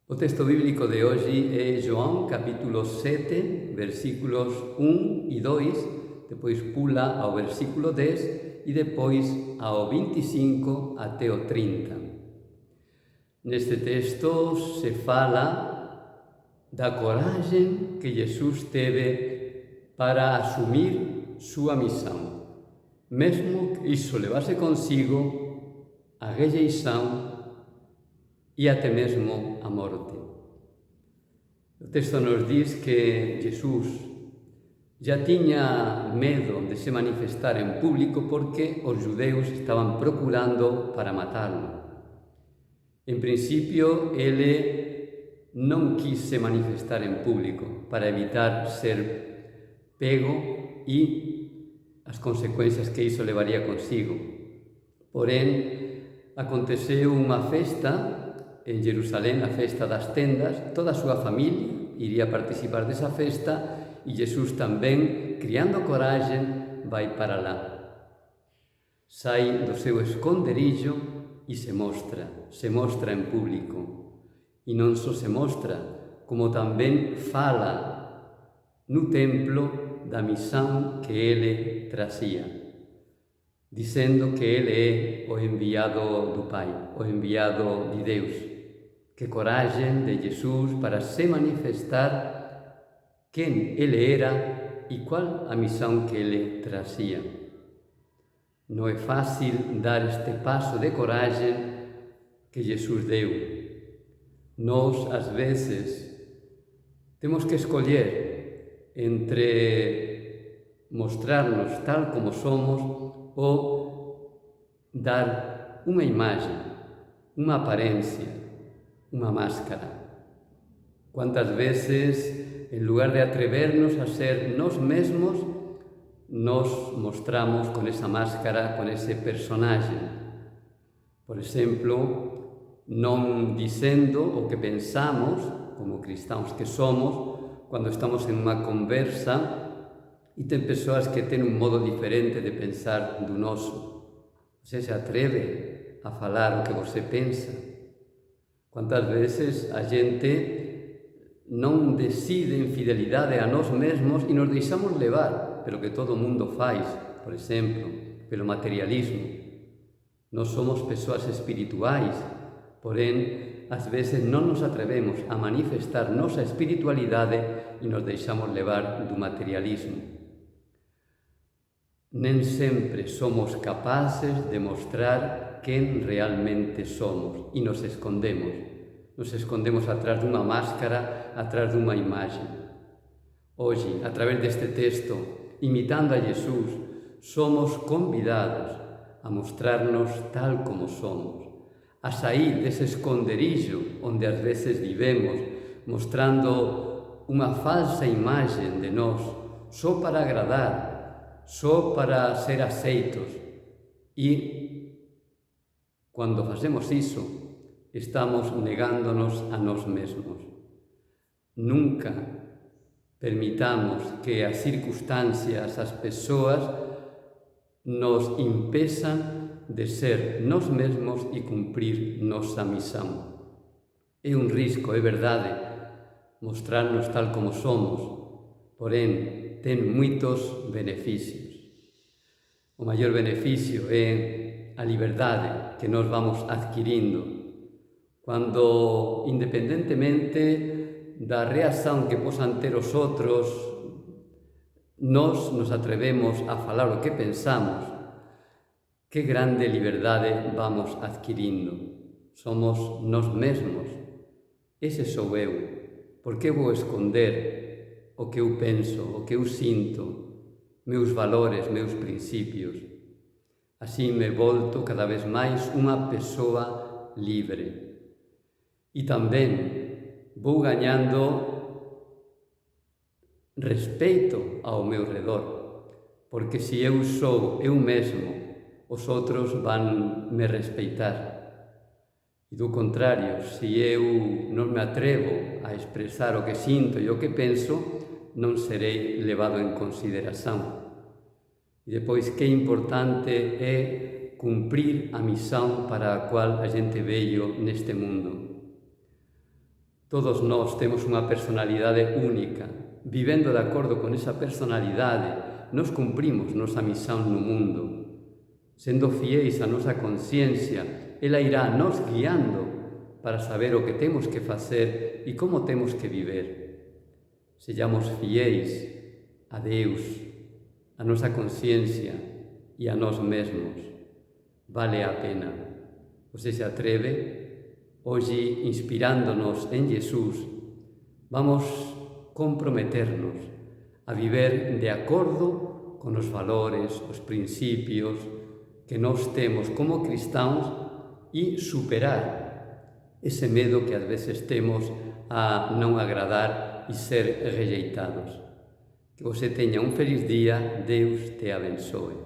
O texto bíblico de hoxe é João, capítulo 7, versículos 1 e 2, depois pula ao versículo 10 e depois ao 25 até o 30. Neste texto se fala da coragem que Jesus teve para assumir súa misión, mesmo que iso levase consigo a rejeição e até mesmo a morte. O texto nos diz que Jesus já tiña medo de se manifestar en público porque os judeus estaban procurando para matalo. En principio, ele non quis se manifestar en público para evitar ser pego e as consecuencias que iso levaría consigo. Porén, aconteceu unha festa en Jerusalén, a festa das tendas. Toda a súa familia iría participar desa festa e Jesus tamén, criando coragem, vai para lá. Sai do seu esconderillo e se mostra en público. E non só se mostra, como tamén fala no templo da misión que ele trazía, dicendo que ele é o enviado do Pai, o enviado de Deus. Que coragem de Jesus para se manifestar quen ele era e qual a misión que ele trazía. Non é fácil dar este paso de coragem que Jesus deu. Nós, ás veces, temos que escoller entre mostrarnos tal como somos ou dar unha imagen, unha apariencia, unha máscara. Quantas veces, en lugar de atrevernos a ser nós mesmos, nos mostramos con esa máscara, con ese personaje. Por exemplo, non dicendo o que pensamos, como cristãos que somos, cando estamos en unha conversa e ten persoas que ten un modo diferente de pensar do noso. Você se atreve a falar o que você pensa? Quantas veces a gente non decide en fidelidade a nós mesmos e nos deixamos levar pelo que todo o mundo faz, por exemplo, pelo materialismo. Nós somos persoas espirituais, porén, ás veces non nos atrevemos a manifestar nosa espiritualidade e nos deixamos levar do materialismo. Nem sempre somos capaces de mostrar quen realmente somos e nos escondemos. Nos escondemos atrás dunha máscara, atrás dunha imaxe. Hoxe, a través deste texto, imitando a Jesús, somos convidados a mostrarnos tal como somos, a sair dese esconderillo onde ás veces vivemos, mostrando unha falsa imaxe de nós, só para agradar, só para ser aceitos. E, cando facemos iso, estamos negándonos a nós mesmos. Nunca permitamos que as circunstancias, as persoas, nos impezan de ser nós mesmos e cumprir nosa misión. É un risco, é verdade, mostrarnos tal como somos, porén, ten moitos beneficios. O maior beneficio é a liberdade que nos vamos adquirindo cando, independentemente da reacción que posan ter os outros, nos atrevemos a falar o que pensamos. Que grande liberdade vamos adquirindo. Somos nós mesmos. Ese sou eu. Por que vou esconder o que eu penso, o que eu sinto, meus valores, meus principios? Así me volto cada vez máis unha persoa libre. E tamén vou gañando respeito ao meu redor, porque se eu sou eu mesmo, os outros van me respeitar. E do contrario, se eu non me atrevo a expresar o que sinto e o que penso, non serei levado en consideración. E depois, que importante é cumprir a misión para a cual a gente veio neste mundo. Todos nós temos unha personalidade única. Vivendo de acordo con esa personalidade, nos cumprimos nosa misión no mundo. Sendo fiéis a nosa consciencia, ela irá nos guiando para saber o que temos que facer e como temos que viver. Sellamos fiéis a Deus, a nosa consciencia e a nós mesmos. Vale a pena. Você se atreve? Hoxe, inspirándonos en Jesús, vamos comprometernos a viver de acordo con os valores, os principios que nós temos como cristãos e superar ese medo que ás veces temos a non agradar e ser rejeitados. Que você teña un feliz día, Deus te abençoe.